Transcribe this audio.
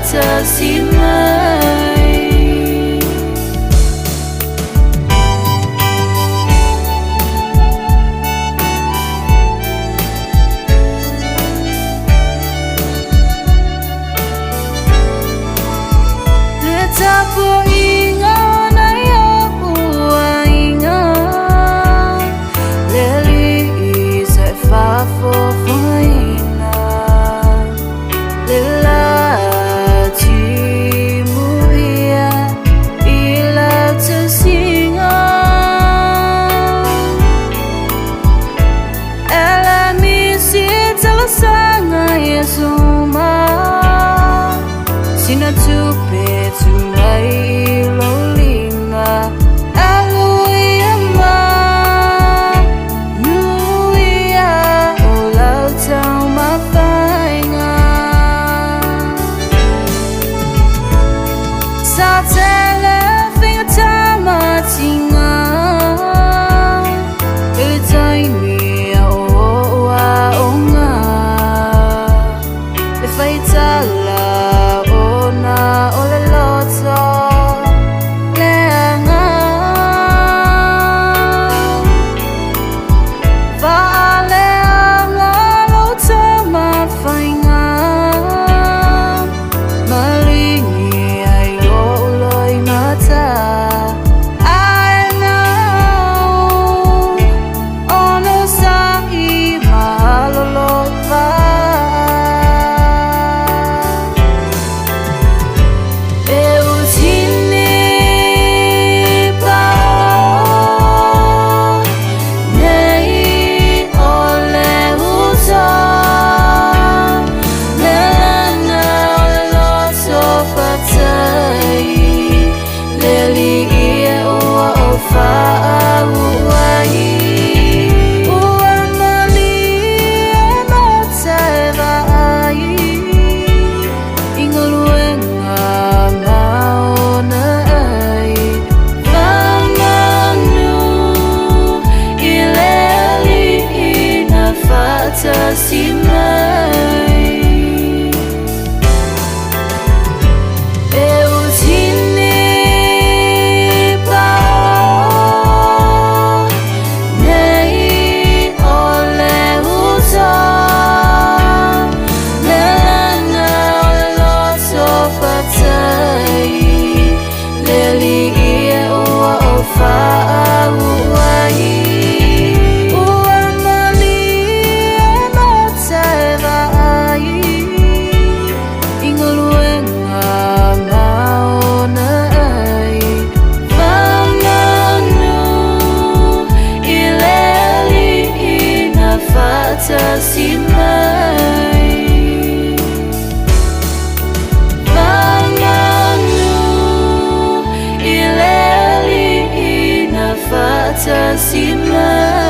fantasimai. Letapo inga na yapu inga leli se fa fo faina lela ti muia ila te singa ela mi si tala sanga yesuma sina tupe tu mai lolina aluia ma nuia o lau tau mawhainga sa tele whinga tamatinga e taimi a oa o ngā e whaitala o le loto leanga leanga loto mawhainga malingi ai o loi mata I know ono sa I malolo fantasimai. Eu tini pao nei ole uta lelanga ole loto patai leli ia ua o whauai. Fantasimai Manganu ileli ina fantasimai.